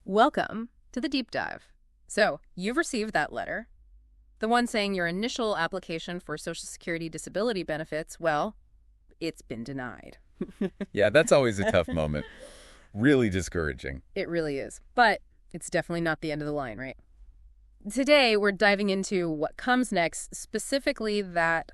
Welcome to the deep dive. So, you've received that letter. The one saying your initial application for Social Security disability benefits, well, it's been denied. Yeah, that's always a tough moment. Really discouraging. It really is. But it's definitely not the end of the line, right? Today, we're diving into what comes next, specifically that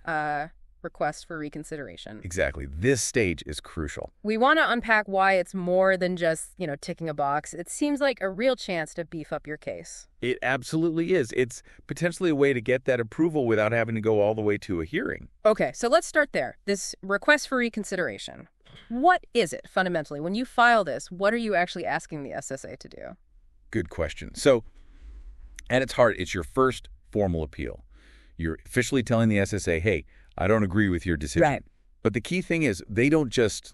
request for reconsideration. Exactly. This stage is crucial. We want to unpack why it's more than just, ticking a box. It seems like a real chance to beef up your case. It absolutely is. It's potentially a way to get that approval without having to go all the way to a hearing. Okay, so let's start there. This request for reconsideration. What is it, fundamentally? When you file this, what are you actually asking the SSA to do? Good question. So, at its heart, it's your first formal appeal. You're officially telling the SSA, hey, I don't agree with your decision. Right. But the key thing is they don't just,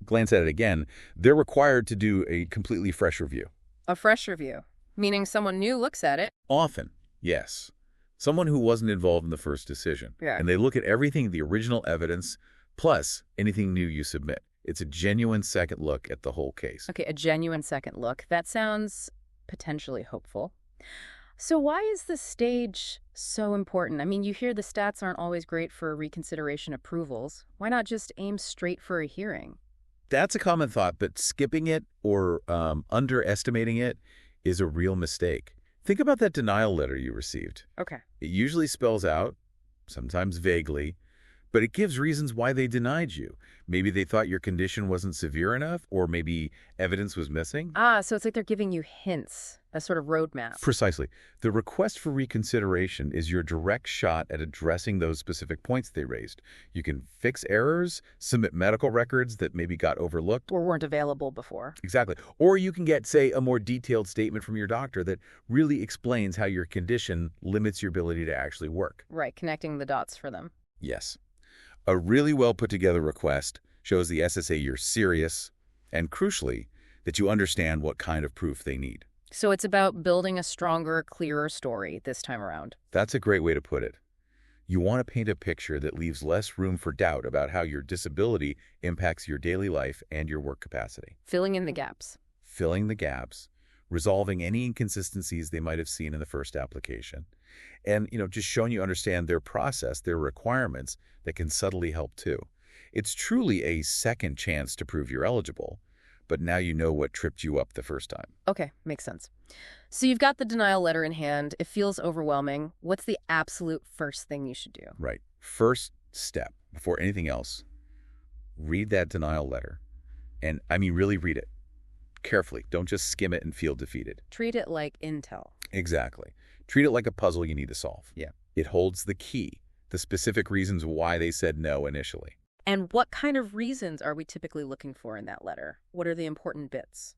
glance at it again. They're required to do a completely fresh review. A fresh review, meaning someone new looks at it. Often, yes. Someone who wasn't involved in the first decision. Yeah. And they look at everything, the original evidence, plus anything new you submit. It's a genuine second look at the whole case. Okay, a genuine second look. That sounds potentially hopeful. So why is this stage so important? I mean, you hear the stats aren't always great for reconsideration approvals. Why not just aim straight for a hearing? That's a common thought, but skipping it or underestimating it is a real mistake. Think about that denial letter you received. Okay. It usually spells out, sometimes vaguely, but it gives reasons why they denied you. Maybe they thought your condition wasn't severe enough, or maybe evidence was missing. So it's like they're giving you hints, a sort of roadmap. Precisely. The request for reconsideration is your direct shot at addressing those specific points they raised. You can fix errors, submit medical records that maybe got overlooked. Or weren't available before. Exactly. Or you can get, say, a more detailed statement from your doctor that really explains how your condition limits your ability to actually work. Right, connecting the dots for them. Yes. A really well put together request shows the SSA you're serious and, crucially, that you understand what kind of proof they need. So it's about building a stronger, clearer story this time around. That's a great way to put it. You want to paint a picture that leaves less room for doubt about how your disability impacts your daily life and your work capacity. Filling in the gaps. Filling the gaps, resolving any inconsistencies they might have seen in the first application, and, just showing you understand their process, their requirements that can subtly help too. It's truly a second chance to prove you're eligible, but now you know what tripped you up the first time. Okay, makes sense. So you've got the denial letter in hand. It feels overwhelming. What's the absolute first thing you should do? Right. First step, before anything else, read that denial letter. And, really read it carefully. Don't just skim it and feel defeated. Treat it like intel. Exactly. Treat it like a puzzle you need to solve. Yeah. It holds the key, the specific reasons why they said no initially. And what kind of reasons are we typically looking for in that letter? What are the important bits?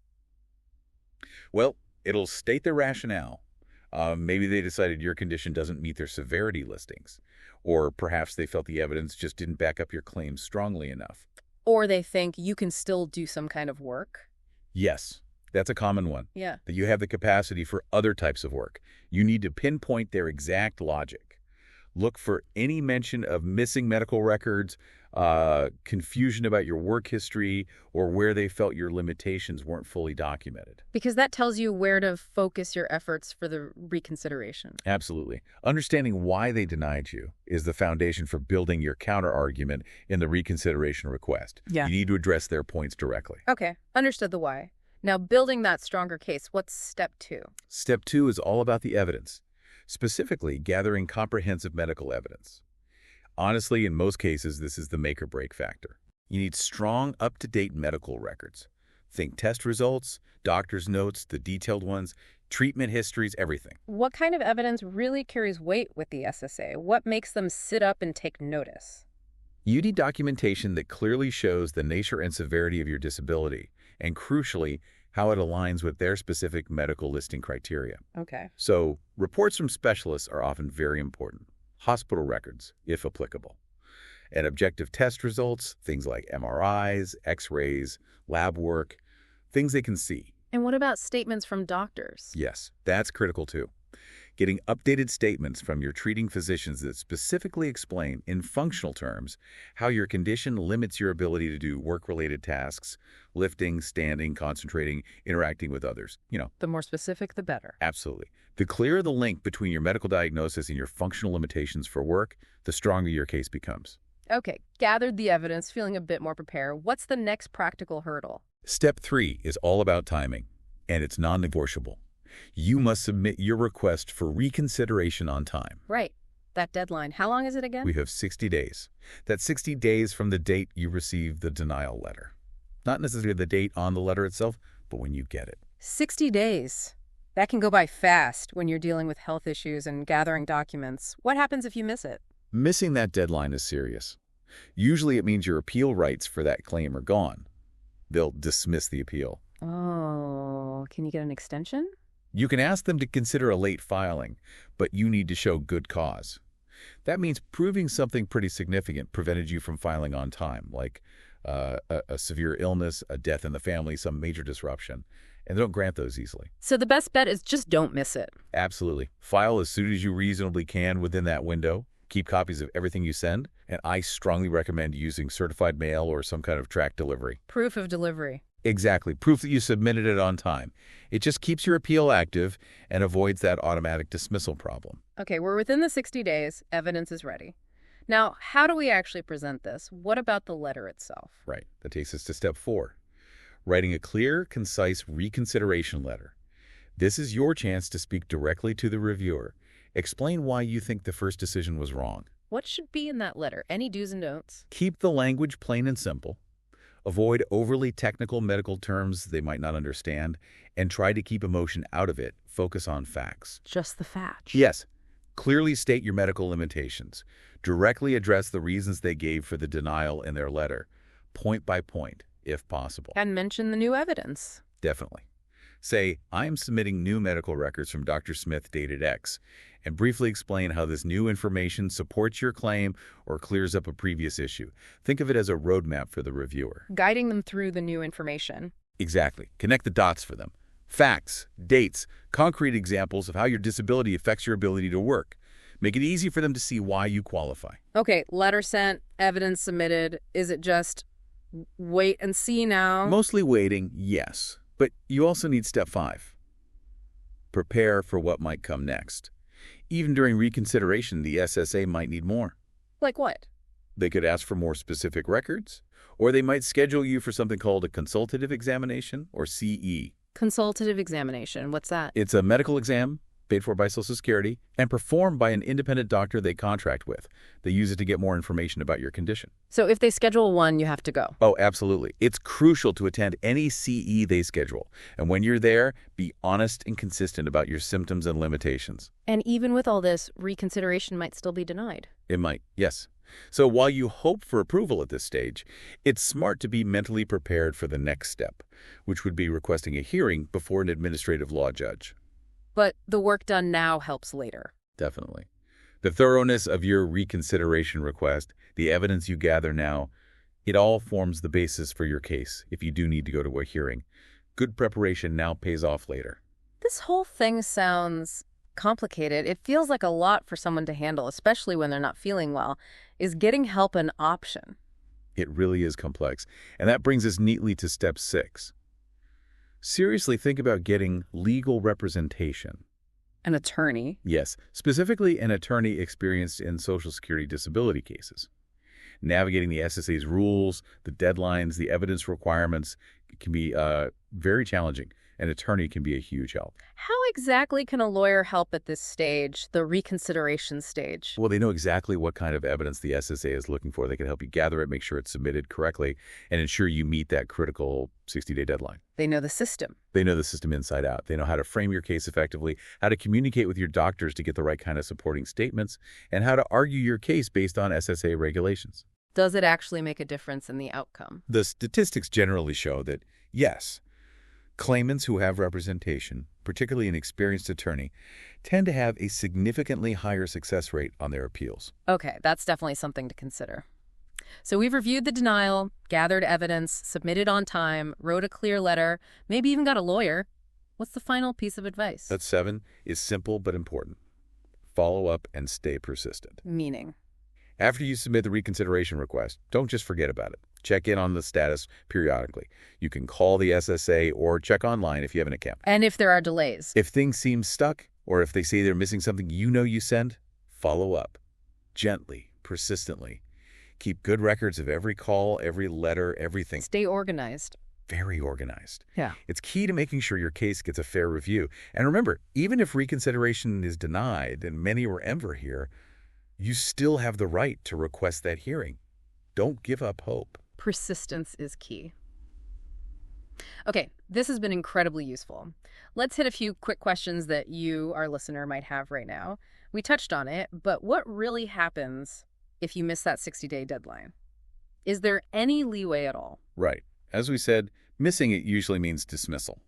Well, it'll state their rationale. Maybe they decided your condition doesn't meet their severity listings. Or perhaps they felt the evidence just didn't back up your claims strongly enough. Or they think you can still do some kind of work. Yes, that's a common one. Yeah. That you have the capacity for other types of work. You need to pinpoint their exact logic. Look for any mention of missing medical records, confusion about your work history, or where they felt your limitations weren't fully documented. Because that tells you where to focus your efforts for the reconsideration. Absolutely. Understanding why they denied you is the foundation for building your counter-argument in the reconsideration request. Yeah. You need to address their points directly. Okay, understood the why. Now, building that stronger case, what's step 2? Step 2 is all about the evidence, specifically gathering comprehensive medical evidence. Honestly, in most cases, this is the make or break factor. You need strong, up-to-date medical records. Think test results, doctor's notes, the detailed ones, treatment histories, everything. What kind of evidence really carries weight with the SSA? What makes them sit up and take notice? You need documentation that clearly shows the nature and severity of your disability, and crucially, how it aligns with their specific medical listing criteria. Okay. So, reports from specialists are often very important. Hospital records, if applicable. And objective test results, things like MRIs, X-rays, lab work, things they can see. And what about statements from doctors? Yes, that's critical too. Getting updated statements from your treating physicians that specifically explain, in functional terms, how your condition limits your ability to do work-related tasks, lifting, standing, concentrating, interacting with others. The more specific, the better. Absolutely. The clearer the link between your medical diagnosis and your functional limitations for work, the stronger your case becomes. Okay, gathered the evidence, feeling a bit more prepared. What's the next practical hurdle? Step 3 is all about timing, and it's non-negotiable. You must submit your request for reconsideration on time. Right. That deadline. How long is it again? We have 60 days. That's 60 days from the date you receive the denial letter. Not necessarily the date on the letter itself, but when you get it. 60 days. That can go by fast when you're dealing with health issues and gathering documents. What happens if you miss it? Missing that deadline is serious. Usually it means your appeal rights for that claim are gone. They'll dismiss the appeal. Oh, can you get an extension? You can ask them to consider a late filing, but you need to show good cause. That means proving something pretty significant prevented you from filing on time, like a severe illness, a death in the family, some major disruption. And they don't grant those easily. So the best bet is just don't miss it. Absolutely. File as soon as you reasonably can within that window. Keep copies of everything you send, and I strongly recommend using certified mail or some kind of tracked delivery. Proof of delivery. Exactly. Proof that you submitted it on time. It just keeps your appeal active and avoids that automatic dismissal problem. Okay, we're within the 60 days. Evidence is ready. Now, how do we actually present this? What about the letter itself? Right. That takes us to step 4. Writing a clear, concise reconsideration letter. This is your chance to speak directly to the reviewer. Explain why you think the first decision was wrong. What should be in that letter? Any do's and don'ts? Keep the language plain and simple. Avoid overly technical medical terms they might not understand, and try to keep emotion out of it. Focus on facts. Just the facts. Yes. Clearly state your medical limitations. Directly address the reasons they gave for the denial in their letter, point by point, if possible. And mention the new evidence. Definitely. Say, I am submitting new medical records from Dr. Smith dated X, and briefly explain how this new information supports your claim or clears up a previous issue. Think of it as a roadmap for the reviewer. Guiding them through the new information. Exactly. Connect the dots for them. Facts, dates, concrete examples of how your disability affects your ability to work. Make it easy for them to see why you qualify. Okay, letter sent, evidence submitted. Is it just wait and see now? Mostly waiting, yes. But you also need step 5. Prepare for what might come next. Even during reconsideration, the SSA might need more. Like what? They could ask for more specific records, or they might schedule you for something called a consultative examination, or CE. Consultative examination. What's that? It's a medical exam paid for by Social Security and performed by an independent doctor they contract with. They use it to get more information about your condition. So if they schedule one, you have to go. Oh, absolutely. It's crucial to attend any CE they schedule. And when you're there, be honest and consistent about your symptoms and limitations. And even with all this, reconsideration might still be denied. It might, yes. So while you hope for approval at this stage, it's smart to be mentally prepared for the next step, which would be requesting a hearing before an administrative law judge. But the work done now helps later. Definitely. The thoroughness of your reconsideration request, the evidence you gather now, it all forms the basis for your case if you do need to go to a hearing. Good preparation now pays off later. This whole thing sounds complicated. It feels like a lot for someone to handle, especially when they're not feeling well. Is getting help an option? It really is complex. And that brings us neatly to step 6. Seriously think about getting legal representation. An attorney? Yes, specifically an attorney experienced in Social Security disability cases. Navigating the SSA's rules, the deadlines, the evidence requirements can be very challenging. An attorney can be a huge help. How exactly can a lawyer help at this stage, the reconsideration stage? Well, they know exactly what kind of evidence the SSA is looking for. They can help you gather it, make sure it's submitted correctly, and ensure you meet that critical 60-day deadline. They know the system. They know the system inside out. They know how to frame your case effectively, how to communicate with your doctors to get the right kind of supporting statements, and how to argue your case based on SSA regulations. Does it actually make a difference in the outcome? The statistics generally show that, yes, claimants who have representation, particularly an experienced attorney, tend to have a significantly higher success rate on their appeals. Okay, that's definitely something to consider. So we've reviewed the denial, gathered evidence, submitted on time, wrote a clear letter, maybe even got a lawyer. What's the final piece of advice? That 7 is simple but important. follow up and stay persistent. Meaning? After you submit the reconsideration request, don't just forget about it. Check in on the status periodically. You can call the SSA or check online if you have an account. And if there are delays? If things seem stuck, or if they say they're missing something you send, follow up. Gently, persistently. Keep good records of every call, every letter, everything. Stay organized. Very organized. Yeah. It's key to making sure your case gets a fair review. And remember, even if reconsideration is denied, and many were ever here, you still have the right to request that hearing. Don't give up hope. Persistence is key. Okay, this has been incredibly useful. Let's hit a few quick questions that you, our listener, might have right now. We touched on it, but what really happens if you miss that 60-day deadline? Is there any leeway at all? Right. As we said, missing it usually means dismissal.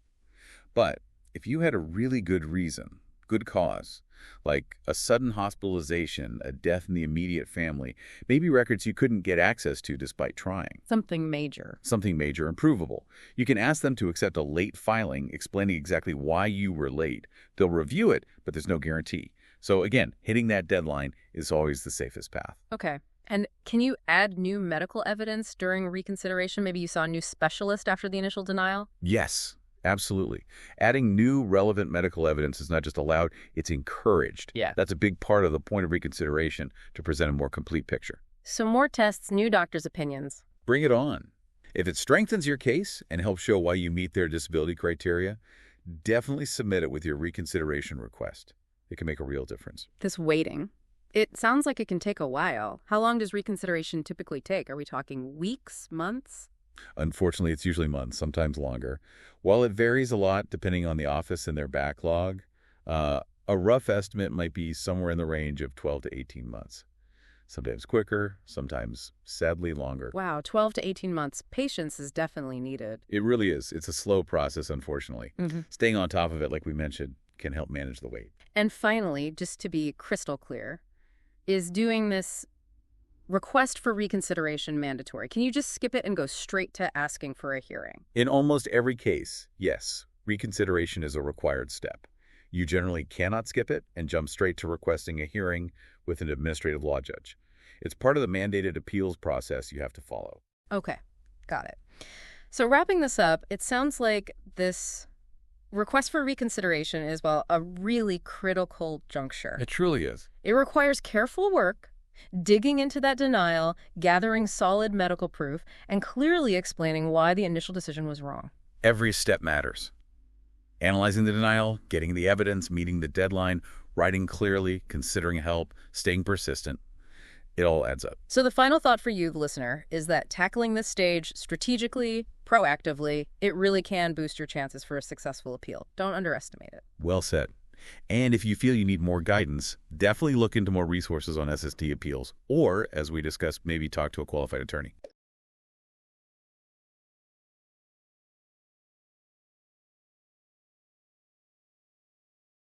But if you had a really good reason, good cause, like a sudden hospitalization, a death in the immediate family, maybe records you couldn't get access to despite trying. Something major. Something major and provable. You can ask them to accept a late filing explaining exactly why you were late. They'll review it, but there's no guarantee. So again, hitting that deadline is always the safest path. Okay. And can you add new medical evidence during reconsideration? Maybe you saw a new specialist after the initial denial? Yes, absolutely. Adding new relevant medical evidence is not just allowed, it's encouraged. Yeah. That's a big part of the point of reconsideration, to present a more complete picture. So more tests, new doctors' opinions. Bring it on. If it strengthens your case and helps show why you meet their disability criteria, definitely submit it with your reconsideration request. It can make a real difference. This waiting, it sounds like it can take a while. How long does reconsideration typically take? Are we talking weeks, months? Unfortunately, it's usually months, sometimes longer. While it varies a lot depending on the office and their backlog, a rough estimate might be somewhere in the range of 12 to 18 months. Sometimes quicker, sometimes sadly longer. Wow, 12 to 18 months. Patience is definitely needed. It really is. It's a slow process, unfortunately. Staying on top of it, like we mentioned, can help manage the wait. And finally, just to be crystal clear, is doing this request for reconsideration mandatory? Can you just skip it and go straight to asking for a hearing? In almost every case, yes, reconsideration is a required step. You generally cannot skip it and jump straight to requesting a hearing with an administrative law judge. It's part of the mandated appeals process you have to follow. Okay, got it. So wrapping this up, it sounds like this request for reconsideration is, well, a really critical juncture. It truly is. It requires careful work, digging into that denial, gathering solid medical proof, and clearly explaining why the initial decision was wrong. Every step matters. Analyzing the denial, getting the evidence, meeting the deadline, writing clearly, considering help, staying persistent. It all adds up. So the final thought for you, the listener, is that tackling this stage strategically, proactively, it really can boost your chances for a successful appeal. Don't underestimate it. Well said. And if you feel you need more guidance, definitely look into more resources on SST appeals, or, as we discussed, maybe talk to a qualified attorney.